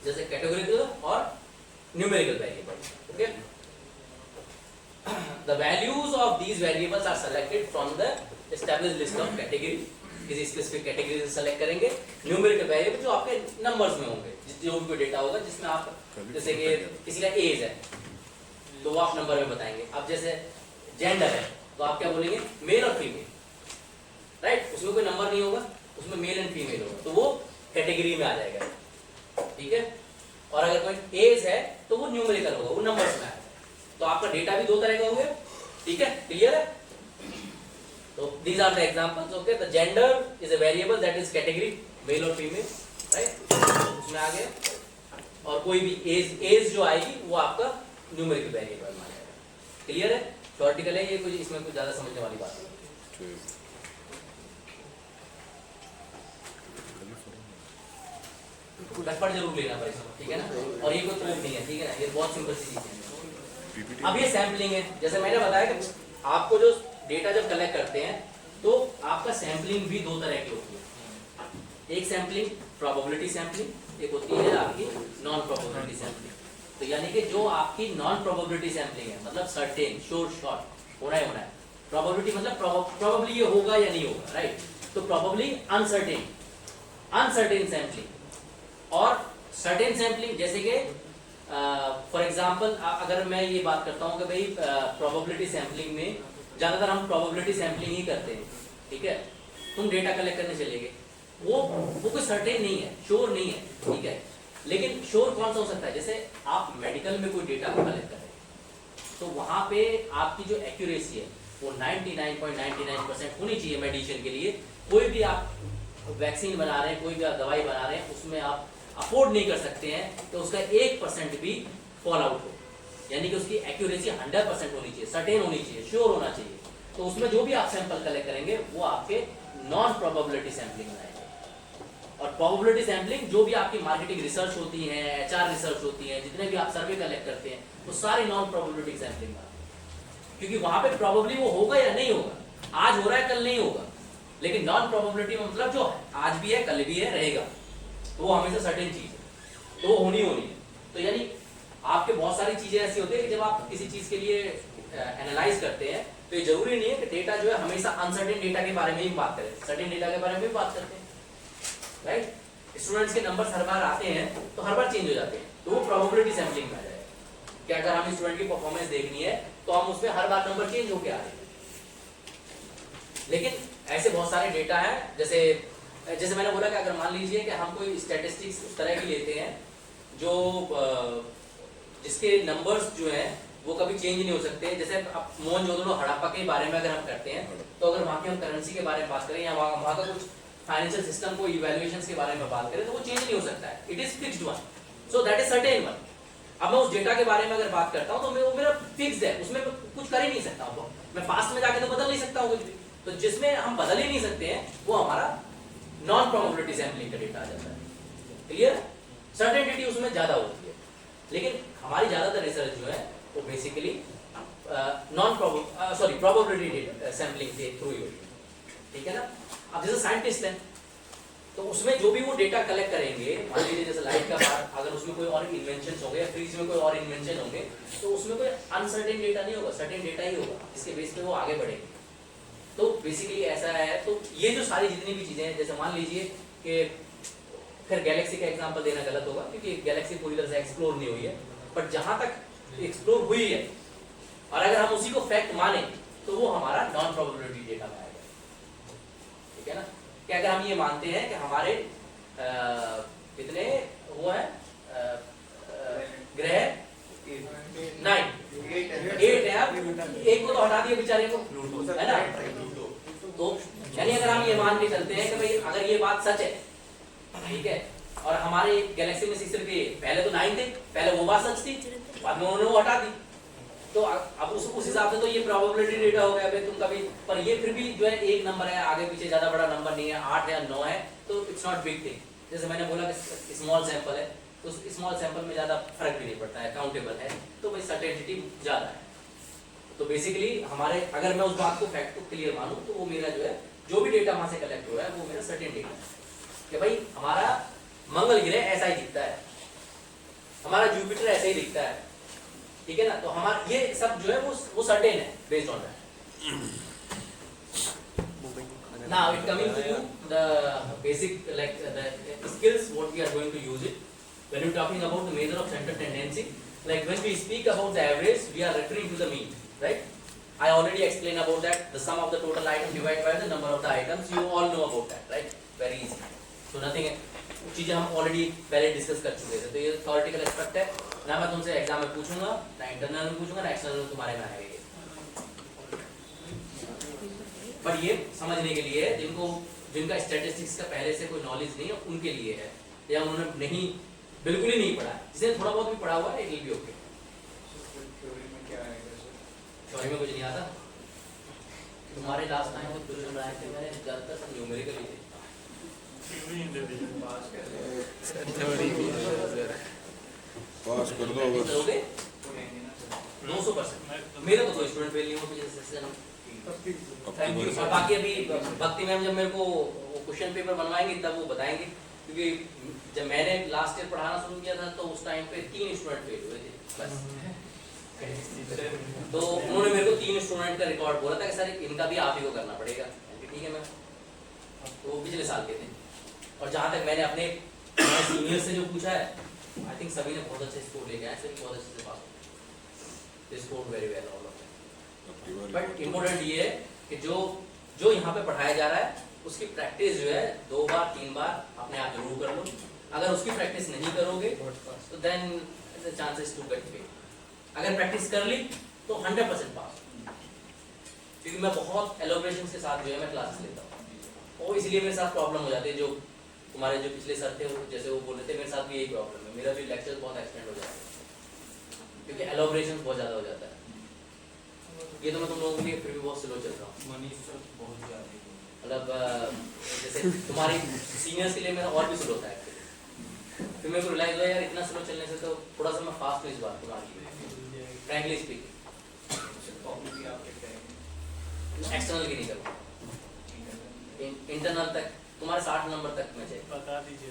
जैसे कैटेगोरिकल और numerical variable, okay. The values of these variables are selected from the established list of category। किसी स्पेसिफिक कैटेगरी से सेलेक्ट करेंगे। न्यूमेरिकल वेरिएबल जो आपके नंबर्स में होंगे, जो भी कोई डेटा होगा जिसमें आप, जैसे कि किसी का एज है तो वो आप नंबर में बताएंगे। अब जैसे जेंडर है तो आप क्या बोलेंगे, मेल और फीमेल, राइट, उसमें कोई नंबर नहीं होगा, उसमें मेल एंड फीमेल होगा, तो वो कैटेगरी में आ जाएगा, ठीक है। और अगर कोई एज है तो वो न्यूमेरिकल होगा, वो नंबर्स में आएगा। तो आपका डेटा भी दो तरह का हो गया, ठीक है, क्लियर है। तो these are the examples, okay। The gender is a variable that is category, male और female, right, उसमें आ गया। और कोई भी एज जो आएगी वो आपका न्यूमेरिकल वेरिएबल में आ जाएगा, क्लियर है? थ्योरेटिकल है ये, कुछ इसमें कुछ ज्यादा समझने वाली बात नहीं। लटपट जरूर लेना भाई, ठीक है ना? और ये कोई प्रूफ नहीं है, ठीक है ना? ये बहुत सिंपल सी चीज है। अब ये सैम्पलिंग है, जैसे मैंने बताया कि आपको जो डेटा जब कलेक्ट करते हैं तो आपका सैम्पलिंग भी दो तरह की होती है। एक सैम्पलिंग प्रोबेबिलिटी सैम्पलिंग, एक होती है आपकी नॉन प्रोबेबिलिटी सैम्पलिंग। तो यानी कि जो आपकी नॉन प्रोबेबिलिटी सैम्पलिंग है, मतलब सर्टेन श्योर शॉर्ट होना ही होना है। प्रोबेबिलिटी मतलब प्रोबेबली ये होगा या नहीं होगा, राइट? तो प्रोबेबली अनसर्टेन, अनसर्टेन सैम्पलिंग और सर्टेन सैम्पलिंग। जैसे कि फॉर एग्जांपल अगर मैं ये बात करता हूँ कि भाई प्रोबेबिलिटी सैम्पलिंग में ज्यादातर हम प्रोबेबिलिटी सैम्पलिंग ही करते हैं, ठीक है? तुम डेटा कलेक्ट करने चले गए, वो कोई सर्टेन नहीं है, श्योर नहीं है, ठीक है? लेकिन श्योर कौन सा हो सकता है? जैसे आप मेडिकल में कोई डेटा कलेक्ट कर रहे हैं तो वहां पे आपकी जो एक्यूरेसी है वो 99.99% होनी चाहिए मेडिसिन के लिए। कोई भी आप वैक्सीन बना रहे हैं, कोई भी आप दवाई बना रहे हैं, उसमें आप अफोर्ड नहीं कर सकते हैं तो उसका 1% भी फॉल आउट हो, यानी कि उसकी एक्यूरेसी 100% होनी चाहिए, सर्टेन होनी चाहिए, श्योर होना चाहिए। तो उसमें जो भी आप सैंपल कलेक्ट करेंगे वो आपके नॉन प्रोबेबिलिटी सैम्पलिंग में आएंगे। और प्रोबेबिलिटी सैम्पलिंग जो भी आपकी मार्केटिंग रिसर्च होती है, एचआर रिसर्च होती है, जितने भी आप सर्वे कलेक्ट करते हैं वो सारे नॉन प्रोबेबिलिटी सैम्पलिंग में आते हैं, क्योंकि वहां पे प्रोबेबली वो होगा या नहीं होगा, आज हो रहा है कल नहीं होगा। लेकिन नॉन प्रोबेबिलिटी में मतलब जो आज भी है कल भी है रहेगा, तो वो हमेशा सर्टेन चीज है, तो वो होनी है। तो यानी आपके बहुत सारी चीजें ऐसी होती है कि जब आप किसी चीज के लिए एनालाइज करते हैं तो ये जरूरी नहीं है कि डेटा जो है हमेशा अनसर्टेन डेटा के बारे में ही बात करें, सर्टेन डेटा के बारे में भी बात करते हैं, राइट? स्टूडेंट्स के नंबर्स हर बार आते हैं तो हर बार चेंज हो जाते हैं, तो वो प्रोबेबिलिटी सैम्पलिंग में आ जाएगा कि अगर हमें स्टूडेंट की परफॉर्मेंस देखनी है तो हम उसमें हर बार नंबर चेंज होके आ रहे हैं। लेकिन ऐसे बहुत सारे डेटा हैं, जैसे मैंने बोला कि अगर मान लीजिए कि हम कोई स्टैटिस्टिक्स उस तरह की लेते हैं जो जिसके नंबर्स जो हैं वो कभी चेंज नहीं हो सकते। जैसे अब मोहनजोदड़ो हड़प्पा के बारे में अगर हम करते हैं तो अगर वहाँ की हम करेंसी के बारे में बात करें या वहाँ का कुछ फाइनेंशियल सिस्टम को इवैल्यूएशंस के बारे में बात करें तो वो चेंज नहीं हो सकता है, it is fixed one, so that is certain one. अब मैं उस डेटा के बारे में अगर बात करता हूँ तो वो मेरा फिक्स्ड है, उसमें कुछ कर ही नहीं सकता हूँ, मैं पास्ट में जाके तो बदल नहीं सकता हूँ कुछ भी। तो जिसमें हम बदल ही नहीं सकते हैं वो हमारा नॉन प्रोबेबिलिटी सैम्पलिंग का डेटा आ जाता है, क्लियर? सर्टेनिटी उसमें ज्यादा होती है, लेकिन हमारी ज्यादातर रिसर्च जो है वो बेसिकली प्रोबेबिलिटी सैम्पलिंग के थ्रू ही होती है, ठीक है ना? अब जैसे साइंटिस्ट हैं तो उसमें जो भी वो डेटा कलेक्ट करेंगे, मान लीजिए जैसे लाइट का बार, अगर उसमें कोई और इन्वेंशन होंगे या फ्रिज में कोई और इन्वेंशन होंगे तो उसमें कोई अनसर्टेन डेटा नहीं होगा, सर्टेन डेटा ही होगा, जिसके बेस पे वो आगे बढ़ेंगे। तो बेसिकली ऐसा है। तो ये जो सारी जितनी भी चीजें हैं, जैसे मान लीजिए कि फिर गैलेक्सी का एग्जांपल देना गलत होगा क्योंकि गैलेक्सी पूरी तरह से एक्सप्लोर नहीं हुई है, बट जहां तक एक्सप्लोर हुई है और अगर हम उसी को फैक्ट माने तो वो हमारा नॉन प्रोबेबिलिटी डेटा में आएगा, ठीक है ना? कि अगर हम ये मानते हैं कि हमारे कितने वो है ग्रह 8 है, अब एक को तो हटा दिया बेचारे को, है ना? तो यानी अगर हम ये मान के चलते हैं कि भाई अगर ये बात सच है, ठीक है, और हमारे गैलेक्सी में सिर्फ ये पहले तो 9 थे, पहले वो बात सच थी, बाद में उन्होंने वो हटा दी, तो अब उस हिसाब से तो ये प्रोबेबिलिटी डेटा हो गया भाई तुम कभी, पर ये फिर भी जो है एक नंबर है, आगे पीछे ज्यादा बड़ा नंबर नहीं है, 8 है 9 है, तो इट्स नॉट बिग थिंग। जैसे मैंने बोला कि स्मॉल सैंपल है तो स्मॉल सैंपल में ज्यादा फर्क भी नहीं पड़ता है, काउंटेबल है, तो भाई सर्टेनिटी ज्यादा है। तो बेसिकली हमारे, अगर मैं उस बात को फैक्ट को क्लियर मानूं तो वो मेरा जो है जो भी डेटा वहां से कलेक्ट हो रहा है वो मेरा सर्टेन डेटा है कि भाई हमारा मंगल ग्रह ऐसा ही दिखता है, हमारा जुपिटर ऐसा ही दिखता है, ठीक है ना? तो हमारा ये सब जो है वो सर्टेन है based on that. Now it coming to you the basic like the skills what we are going to use it when we are talking about the measure of center tendency. Like when we speak about the average, we are referring to the mean, right? I already explained about that. The sum of the total item divided by the number of the items. You all know about that, right? Very easy. So nothing है, चीजें हम already पहले discuss कर चुके थे। तो ये theoretical aspect है ना, मैं तुमसे एग्जाम में पूछूंगा ना, इंटरनल में पूछूंगा ना, एक्सटर्नल में तुम्हारे में आएगा। पर ये समझने के लिए जिनका स्टैटिस्टिक्स का पहले से कोई नॉलेज नहीं है उनके लिए है, या उन्होंने नहीं बिल्कुल ही नहीं पढ़ा, जिसने थोड़ा बहुत भी पढ़ा हुआ है इट विल बी ओके। सही में कुछ नहीं आता। तुम्हारे लास्ट टाइम में क्वेश्चन बनाए थे मैंने, ज़्यादातर सब न्यूमेरिकल ही थे। पास कर दो बस। करोगे 200%। मेरा तो कोई स्टूडेंट फेल नहीं हुआ पिछले सेशन में। Thank you. और बाकी अभी भक्ति मैम जब मेरे को क्वेश्चन पेपर बनवाएंगे तब वो बताएंगे, क्योंकि जब मैंने लास्ट ईयर पढ़ाना शुरू किया था तो उस टाइम पे 3 स्टूडेंट फेल हुए थे बस। तो उन्होंने मेरे को 3 स्टूडेंट का रिकॉर्ड बोला था कि सर इनका भी आप ही को करना पड़ेगा। ठीक है मैम। तो वो पिछले साल के थे। और जहाँ तक मैंने अपने सीनियर से जो पूछा है, आई थिंक सभी ने बहुत अच्छे स्कोर लेके आए, सभी बहुत अच्छे से पास हुए, score very well all of them. But important ये है कि जो यहाँ पे पढ़ाया जा रहा है उसकी प्रैक्टिस जो है 2 बार 3 बार अपने आप जरूर कर लो। अगर उसकी प्रैक्टिस नहीं करोगे तो then the chances to get fail. अगर प्रैक्टिस कर ली तो 100% पास। क्योंकि मैं बहुत एलोब्रेशन के साथ जो है मैं क्लासेस लेता हूँ, और इसलिए मेरे साथ प्रॉब्लम हो जाती है। जो तुम्हारे जो पिछले सर थे जैसे वो बोल रहे थे, मेरे साथ भी यही प्रॉब्लम है। मेरा भी लेक्चर बहुत एक्सटेंड हो जाता है क्योंकि एलोब्रेशन बहुत ज़्यादा हो जाता है। ये तो मैं तुम लोगों के लिए फिर भी बहुत स्लो चल रहा हूँ, मतलब जैसे तुम्हारी सीनियर्स के लिए मेरा और भी स्लो था एक्चुअली। फिर मेरे को रियलाइज हुआ यार इतना स्लो चलने से तो थोड़ा सा मैं फास्ट हूँ इस बार तुम्हारी, फ्रैंकली स्पीकिंग। एक्सटर्नल की नहीं करूँगा, इंटरनल तक तुम्हारे 60 नंबर तक मैं चाहिए। बता दीजिए।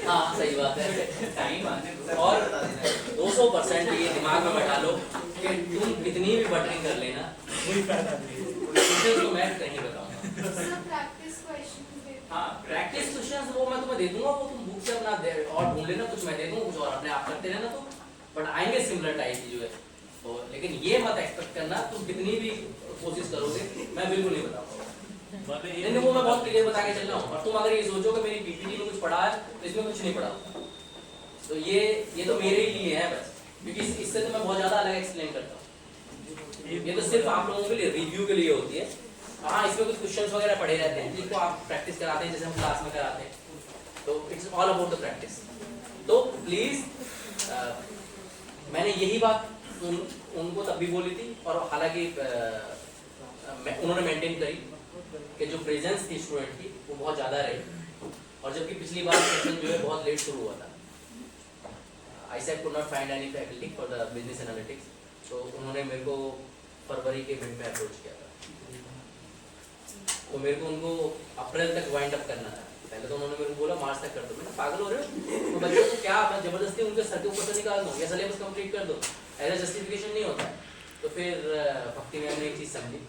हाँ सही बात है। और 200% ये दिमाग में बैठा लो कि तुम कितनी भी बटरिंग कर लेना, तो मैं नहीं बताऊंगा। हाँ प्रैक्टिस क्वेश्चन वो मैं तुम्हें दे दूंगा, वो तुम बुक से अपना और ढूंढ लेना, कुछ मैं दे दूंगा, कुछ और अपने आप करते रहना। तो बट आएंगे सिमिलर टाइप की जो है तो, लेकिन ये मत एक्सपेक्ट करना तुम कितनी भी कोशिश करोगे मैं बिल्कुल नहीं बताऊंगा। नहीं वो मैं बहुत क्लियर बता के चल रहा हूँ। और तुम अगर ये सोचो कि मेरी पीपीटी में कुछ पढ़ा है तो इसमें कुछ नहीं पढ़ा, तो ये तो मेरे ही लिए है बस, क्योंकि इससे तो मैं बहुत ज़्यादा अलग एक्सप्लेन करता हूँ। ये तो सिर्फ आप लोगों के लिए रिव्यू के लिए होती है। हाँ इसमें कुछ क्वेश्चंस वगैरह पढ़े रहते हैं जिनको आप प्रैक्टिस कराते हैं, जैसे हम क्लास में कराते हैं, तो it's all about the practice. तो प्लीज़ मैंने यही बात उनको तब भी बोली थी, और हालांकि उन्होंने मेंटेन करी कि जो प्रेजेंस थी स्टूडेंट की वो बहुत ज़्यादा रही, और जबकि पिछली बार सेशन जो है बहुत लेट शुरू हुआ था। I said could not find any faculty for the business analytics, तो उन्होंने मेरे को फरवरी के मिड में अप्रोच किया था। तो मेरे को उनको अप्रैल तक वाइंड अप करना था। पहले तो उन्होंने मेरे को बोला मार्च तक कर दो। मैंने पागल हो रहे हो, तो बच्चों को क्या मैं जबरदस्ती उनके सर के ऊपर से निकाल दूँ या सिलेबस कंप्लीट कर दो, ऐसा जस्टिफिकेशन नहीं होता है। तो फिर भक्ति मैम ने एक चीज़ समझी,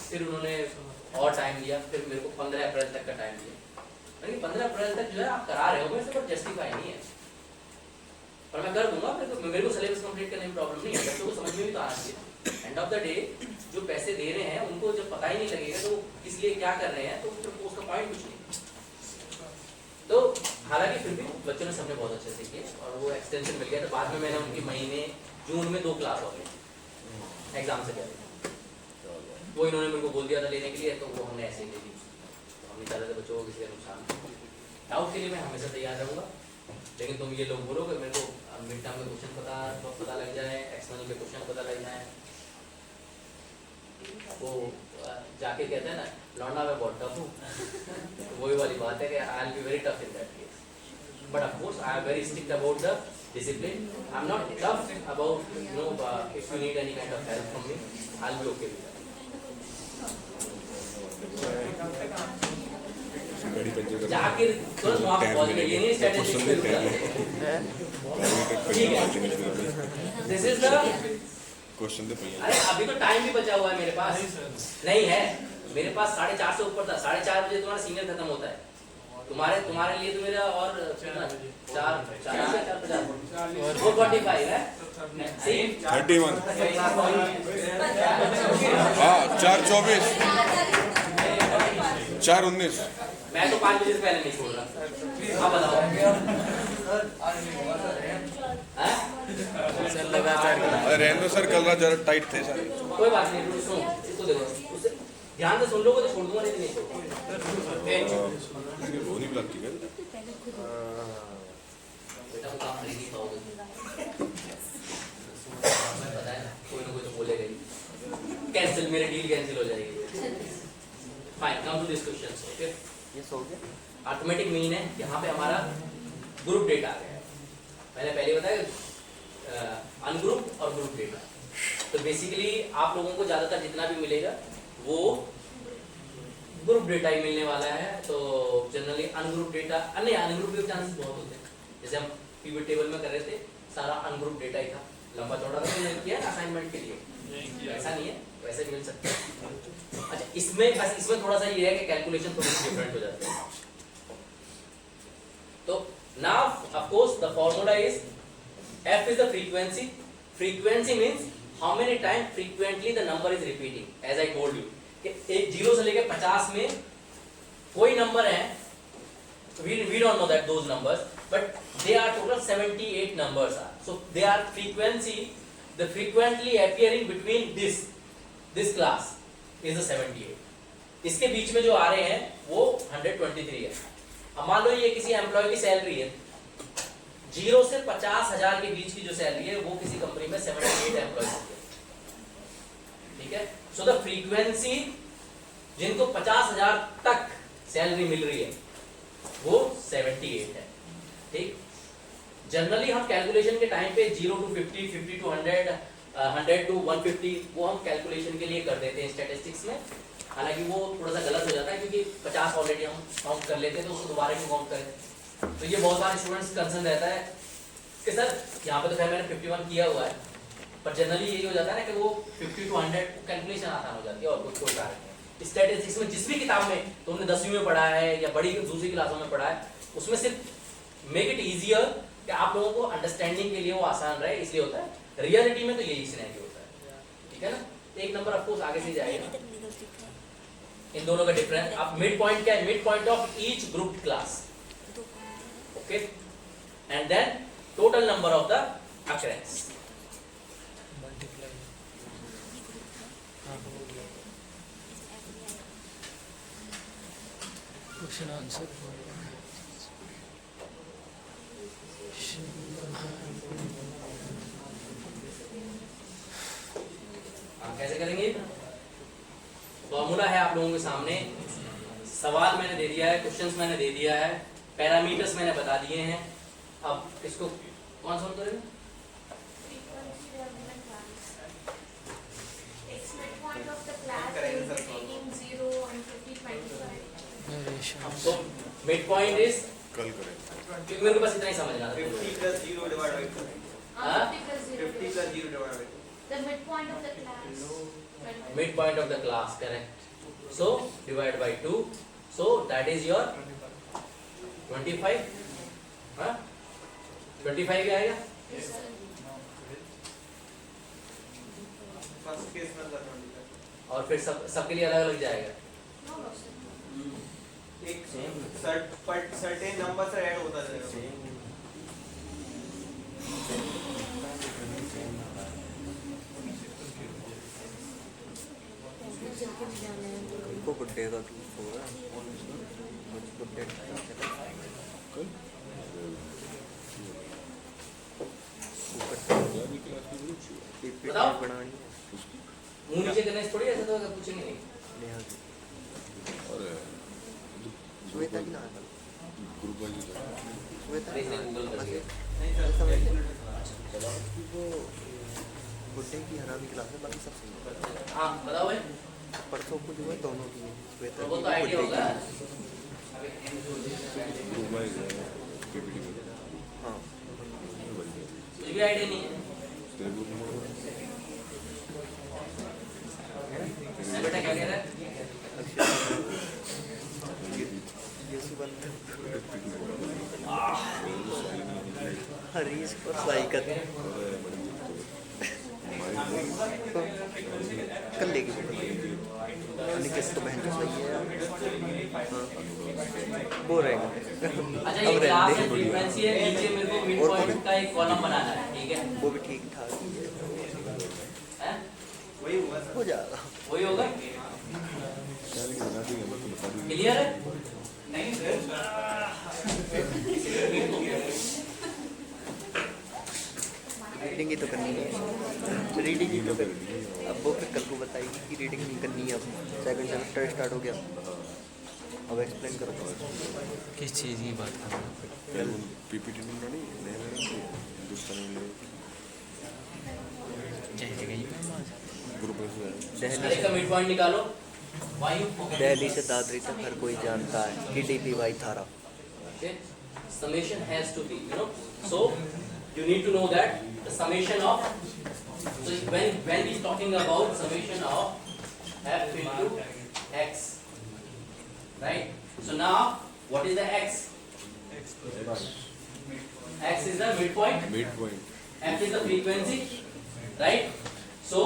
फिर उन्होंने और टाइम दिया, फिर मेरे को 15 अप्रैल तक का टाइम दिया। यानी 15 अप्रैल तक जो है आप करा रहे हो मेरे से, पर जस्टिफाई नहीं है, पर मैं कर दूंगा। मेरे को सिलेबस कंप्लीट करने में प्रॉब्लम नहीं है, बच्चों को समझ में भी तो आना चाहिए। एंड ऑफ द डे जो पैसे दे रहे हैं उनको जब पता ही नहीं लगेगा तो किस लिए क्या कर रहे हैं, तो फिर उसका पॉइंट कुछ नहीं। तो हालांकि फिर भी बच्चों ने सबने बहुत अच्छे से किए और वो एक्सटेंशन मिल गया। तो बाद में मैंने उनकी महीने जून में 2 क्लास हो गई एग्जाम से पहले, वो इन्होंने मेरे को बोल दिया था लेने के लिए, तो वो हमने ऐसे ही ले ली। तो हम नहीं चाहते थे बच्चों को किसी का नुकसान। डाउट के लिए मैं हमेशा तैयार रहूँगा, लेकिन तुम ये लोग बोलो कि मेरे को मिड टर्म के क्वेश्चन पता लग जाए, एक्सटर्नल के क्वेश्चन पता लग जाए। वो जाके कहते हैं ना लौंडा मैं बहुत टफ हूँ, तो वही वाली बात है कि आई will be very tough in that case. But of course I am very strict about the discipline. I'm not tough about if you need any kind of help from me, I'll be okay with that. जाके तुरंत वहाँ पहुँच गए, ये नहीं strategy पे रुका। ठीक है, this is the क्वेश्चन तो पहले। अरे अभी तो टाइम भी बचा हुआ है मेरे पास, नहीं है मेरे पास 4:30 से ऊपर था। 4:30 बजे तुम्हारा सीनियर खत्म होता है। तुम्हारे लिए तो मेरा और 4:45 है। 31 हाँ 4:24 4:19। मैं तो 5 बजे से पहले नहीं छोड़ रहा। हाँ बताओ सर लगातार रहने दो सर, कल रात जरा टाइट थे सर। कोई बात नहीं, सुनो इसको देखो, उससे ध्यान से सुन लोगे तो छोड़ दूंगा, नहीं छोड़ूंगा। वो नहीं लगती क्या बेटा वो काम नहीं पाओगे। पता है कोई ना कोई तो बोलेगा ही, कैंसिल, मेरी डील कैंसिल हो जाएगी। Fine, come to this question. Okay, ये सो गया। अर्थमेटिक मीन है, यहाँ पे हमारा ग्रुप डेटा आ गया है। मैंने पहले बताया अनग्रुप और ग्रुप डेटा। तो बेसिकली आप लोगों को ज्यादातर जितना भी मिलेगा वो ग्रुप डेटा ही मिलने वाला है। तो जनरली अनग्रुप डेटा, नहीं अनग्रुप के चांसेस बहुत होते हैं। जैसे हम पिवट टेबल में कर रहे थे, सारा अनग्रुप डेटा ही था, लंबा चौड़ा तो मैंने किया ना असाइनमेंट के लिए, ऐसा नहीं है, वैसे मिल सकता है। अच्छा, इसमें बस इसमें थोड़ा सा ये है कि कैलकुलेशन थोड़ी सी डिफरेंट हो जाती है। तो now of course the formula is f is the frequency. Frequency means how many time frequently the number is repeating. As I told you कि एक 0 से लेकर 50 में कोई नंबर है, we don't know that those numbers, but they are total 78 numbers are. So they are frequency, the frequently appearing between this class is the 78. इसके बीच में जो आ रहे हैं वो 123 है। अब मान लो ये किसी एम्प्लॉय की सैलरी है, 0 से 50,000 के बीच की जो सैलरी है वो किसी कंपनी में 78 एम्प्लॉयज है। ठीक है, सो द फ्रीक्वेंसी जिनको 50,000 तक सैलरी मिल रही है वो 78 है। ठीक, जनरली हम कैलकुलेशन के टाइम पे 0 to 50, 50 to 100, 100 to 150 वो हम कैलकुलेशन के लिए कर देते हैं स्टैटिस्टिक्स में। हालांकि वो थोड़ा सा गलत हो जाता है क्योंकि 50 ऑलरेडी हम काउंट कर लेते हैं, तो उसको दोबारा क्यों काउंट करें। तो ये बहुत बार स्टूडेंट्स कंसर्न रहता है कि सर यहाँ पे तो खैर मैंने 51 किया हुआ है, पर जनरली यही हो जाता है ना कि वो 50 to 100 कैलकुलेशन आसान हो जाती है और कुछ कोई कारण नहीं। स्टैटिस्टिक्स में जिस भी किताब में तुमने 10वीं में पढ़ा है या बड़ी दूसरी क्लासों में पढ़ा है, उसमें सिर्फ मेक इट इजियर कि आप लोगों को अंडरस्टैंडिंग के लिए वो आसान रहे, इसलिए होता है। रियलिटी में तो यही सिनेरियो होता है। ठीक है ना, एक नंबर ऑफ कोर्स आगे से जाएगा। इन दोनों का डिफरेंस, अब मिड पॉइंट क्या है? Mid point of each group class. Okay, and then total number of the occurrence. Question answer कैसे करेंगे? फॉर्मूला है आप लोगों के सामने, सवाल मैंने दे दिया है, क्वेश्चंस मैंने दे दिया है, पैरामीटर्स मैंने बता दिए हैं। अब इसको कौन सॉल्व करेगा? तो मिड पॉइंट इज, कल करें। क्योंकि मेरे को बस इतना ही समझना था। 50 plus 0 divided by 2. हाँ? 50 plus 0 divided by 2. The midpoint of the class. Mid point of the class, correct. So divide by 2. So that is your 25. हाँ? 25 ही आएगा। Yes, sir. First case में करना होगा। और फिर सबके लिए अलग अलग जाएगा। No, no, sir. एक certain number से ऐड होता जाएगा। उनको बुड्ढे का दूध हो रहा है, मुझे बुड्ढे का बताओ। बनानी मुंह नीचे करने से थोड़ी ऐसा तो अगर पूछेंगे नहीं। है। और श्वेता की नाम ग्रुप वाइज श्वेता अरे इसने गूगल कर दिया। नहीं सर, वो बुड्ढे की हरामी क्लास है, बाकी सब सही है। हाँ बताओ भाई। परसों को जो है दोनों की है, श्वेता वो की तो आइडिया बुड्ढे होगा। की। ग्रुप वाइज केपीटी में हाँ, कुछ भी आइडिया नहीं है। तेरे ग्रुप में बेटा क्या कह रहा है? ये सुबह हरीश को सही कर कर लेगी निकेश तो बहन तो सही है। हाँ, वो रहेगा। अच्छा, अब ये क्लास रहने है, दे। फ्रीक्वेंसी है, नीचे मेरे को मिड और पॉइंट का एक कॉलम बनाना है, ठीक है? वो भी ठीक ठाक ही है, हैं? वही हुआ सर। हो जाएगा। वही होगा? क्या लेकिन बना देंगे, मैं तो बता दूंगी। क्लियर है? नहीं सर, रीडिंग ही तो करनी है, रीडिंग ही तो करनी है। अब वो फिर कल को बताएगी कि रीडिंग नहीं करनी है, अब सेकंड सेमेस्टर स्टार्ट हो गया, अब एक्सप्लेन करो। किस चीज़ की बात कर रहे हो? पीपीटी नहीं बनानी हिंदुस्तानी में क्या गई मैम आज? ग्रुप में दिल्ली इसका मिड पॉइंट निकालो। वायु दिल्ली से दादरी तक हर कोई जानता है कि DPY थारा। Okay, summation has to be, you know. So you need to know that the summation of. So when we talking about summation of f into x, right? So now what is the x? X is the midpoint. midpoint F is the frequency, right? So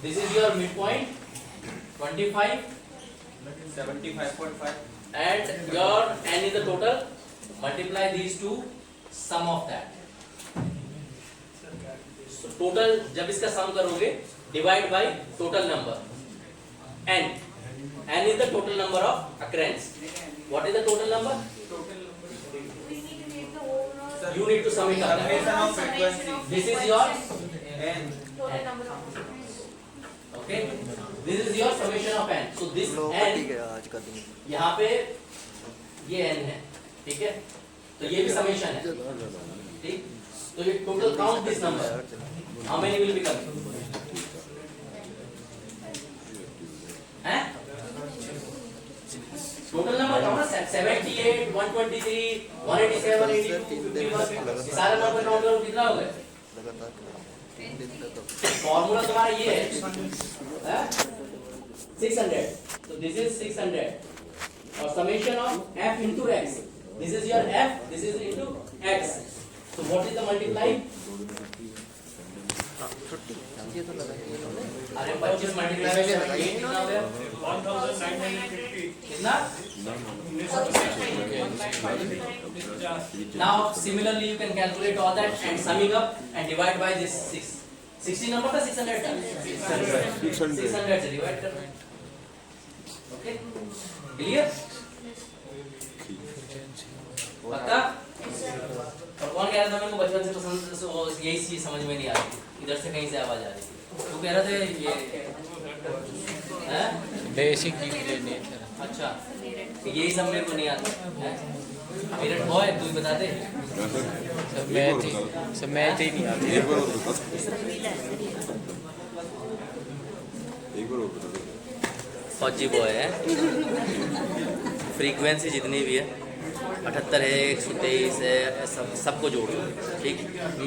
this is your midpoint, 25. 75.5 And your n is the total. Multiply these two, sum of that. So total जब इसका sum करोगे, divide by total number. n is the total number of occurrence. What is the total number? We need to make the overall You need to sum it up. Summation of frequency. This is your n total number of occurrences. okay. This is your summation of n. So this low n पति गया आज का दिन। यहाँ पे ये n है, ठीक है? तो ये भी समेशन है, ठीक? तो ये total count this number, how many will become? हैं? टोटल नंबर काउंट 78, 123, 187, 82, 51, सारे नंबर काउंट करो कितना हो गए? लगातार 3 दिन तक। फॉर्मूला तुम्हारा ये है, 600. So this is 600. Or summation of f into x. This is your f. This is into x. So what is the multiply? छुट्टी ये तो लगा है। अरे 25 multiply में 8 कितना हो गया? 1950 कितना? Now similarly you can calculate all that and summing up and divide by this 6. 60 number था 600 था? 600 से divide करना है. Okay? Clear? पक्का? और कौन कह रहा था मेरे को बचपन से पसंद यही चीज समझ में नहीं आ रही, इधर से कहीं से आवाज आ रही थी, तू कह रहा था ये हैं? Basic nature. अच्छा, यही सब मेरे को नहीं आता है। मेरठ बॉय तू ही बता दे। सब मैथ ही नहीं आती। एक बार और बता फौजी बॉय है। फ्रीक्वेंसी जितनी भी है 78 है, 123 है, सबको जोड़ लो, ठीक?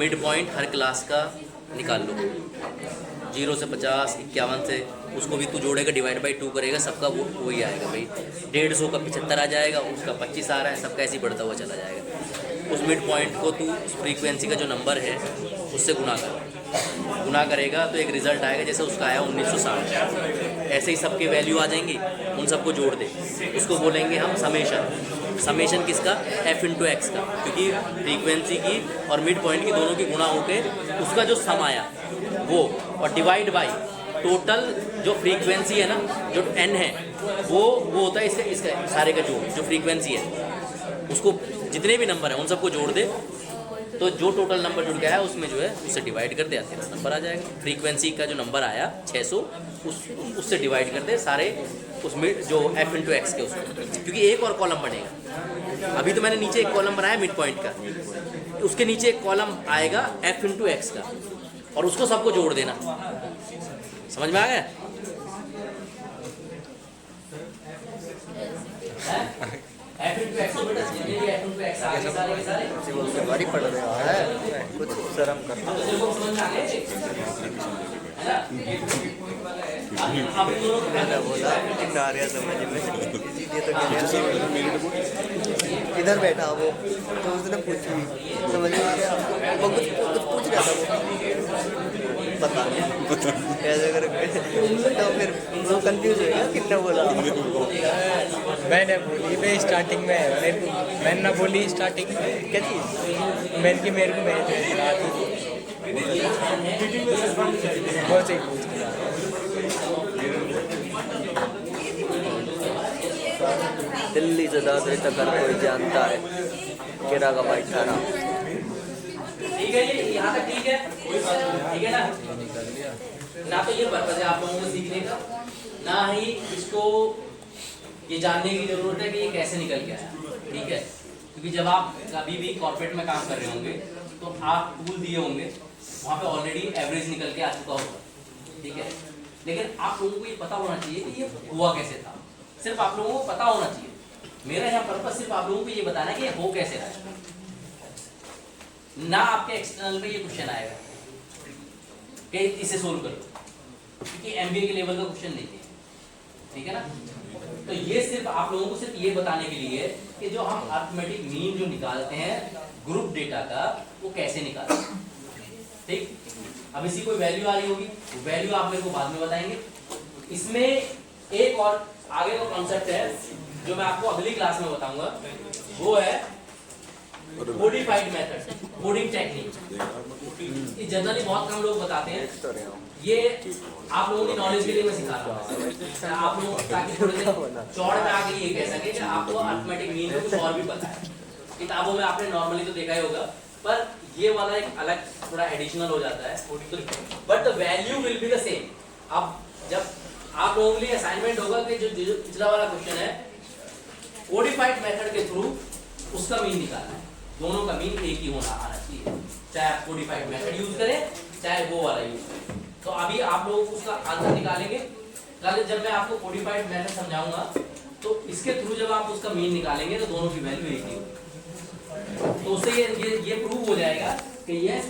मिड पॉइंट हर क्लास का निकाल लो, 0 से 50, 51 से, उसको भी तू जोड़ेगा, डिवाइड बाई 2 करेगा, सबका वो वही आएगा भाई। 150 का 75 आ जाएगा, उसका 25 आ रहा है, सबका ऐसे ही बढ़ता हुआ चला जाएगा। उस मिड पॉइंट को तू फ्रीक्वेंसी का जो नंबर है उससे गुना करेगा तो एक रिजल्ट आएगा, जैसे उसका आया 1960। ऐसे ही सबके वैल्यू आ जाएंगी, उन सबको जोड़ दे, उसको बोलेंगे हम समेशन किसका? f इंटू एक्स का, क्योंकि फ्रीक्वेंसी की और मिड पॉइंट की दोनों की गुणा होके उसका जो सम आया वो, और डिवाइड बाई टोटल जो फ्रीक्वेंसी है ना, जो n है वो होता है इसका सारे का जोड़, जो फ्रीक्वेंसी है उसको जितने भी नंबर हैं उन सबको जोड़ दे, तो जो टोटल नंबर जुड़ गया है उसमें जो है उससे डिवाइड कर दे, तेरा नंबर आ जाएगा। फ्रीक्वेंसी का जो नंबर आया 600 उससे डिवाइड कर दे सारे उसमें जो f इंटू एक्स के उसको, क्योंकि एक और कॉलम बनेगा। अभी तो मैंने नीचे एक कॉलम बनाया मिड पॉइंट का, उसके नीचे एक कॉलम आएगा f इंटू एक्स का, और उसको सबको जोड़ देना। समझ में आ गया? f इंटू एक्स बेटा, जितने भी f इंटू एक्स आगे सारे के सारे हमारी पढ़ रहे हैं, कुछ शर्म कर। तो तेरे को समझ में आ गया है ना? आप दोनों को मैंने बोला कितना आ रहा समझ में, इसीलिए तो कह रहा इधर बैठा वो, तो उसने पूछी समझ में आ गया, वो कुछ पूछ रहा था, वो पता नहीं कैसे करके, तो फिर वो कंफ्यूज हो गया कितना बोला। मैंने बोली मैं स्टार्टिंग में, मैंने ना बोली स्टार्टिंग में क्या चीज़ मैंने कि मेरे को मैं बहुत सही पूछ रहा। दिल्ली से दादरी तक हर कोई जानता है कि रागा भाई थारा। ठीक है, ये यहाँ तक ठीक है। ठीक है ना? ना तो ये पर्पस है आप लोगों को सीखने का, ना ही इसको ये जानने की जरूरत है कि ये कैसे निकल के आया, ठीक है? क्योंकि जब आप कभी भी कॉर्पोरेट में काम कर रहे होंगे तो आप टूल दिए होंगे, वहाँ पे ऑलरेडी एवरेज निकल के आ चुका होगा, ठीक है? लेकिन आप लोगों को ये पता होना चाहिए कि ये हुआ कैसे था, सिर्फ आप लोगों को पता होना चाहिए। मेरा यहाँ पर्पस सिर्फ आप लोगों को ये बताना है कि ये हो कैसे रहा है, ना आपके एक्सटर्नल में ये क्वेश्चन आएगा कि इसे सोल्व करो, क्योंकि एमबीए के लेवल का क्वेश्चन नहीं है, ठीक है ना? तो ये सिर्फ आप लोगों को सिर्फ ये बताने के लिए कि जो हम अरिथमेटिक मीन जो निकालते हैं ग्रुप डेटा का, वो कैसे निकालते हैं, ठीक? अब इसी कोई वैल्यू आ रही होगी, वैल्यू आप मेरे को बाद में बताएंगे। इसमें एक और आगे का कॉन्सेप्ट है जो मैं आपको अगली क्लास में बताऊंगा, वो है कोडिफाइड मेथड, कोडिंग टेक्निक। ये जनरली बहुत कम लोग बताते हैं, ये आप लोगों की नॉलेज के लिए मैं सिखा रहा हूँ, आप लोग ताकि थोड़े से चौड़ में आके ये कह सके कि आपको अरिथमेटिक मीन का कुछ और भी पता है। किताबों में आपने नॉर्मली तो देखा ही होगा, पर ये वाला एक अलग थोड़ा एडिशनल हो जाता है, but the value will be the same. अब जब आप लोगों के लिए असाइनमेंट होगा कि जो पिछला वाला क्वेश्चन है कोडिफाइड मेथड के थ्रू उसका मीन निकालना है, दोनों का मीन एक ही होना आना चाहिए, चाहे आप कोडिफाइड मेथड यूज करें चाहे वो वाला यूज करें। तो अभी आप लोगों को उसका आंसर निकालेंगे, कल जब मैं आपको कोडिफाइड मेथड समझाऊंगा तो इसके थ्रू जब आप उसका मीन निकालेंगे तो दोनों की वैल्यू एक ही होगी, तो उससे ये प्रूव हो जाएगा कि ये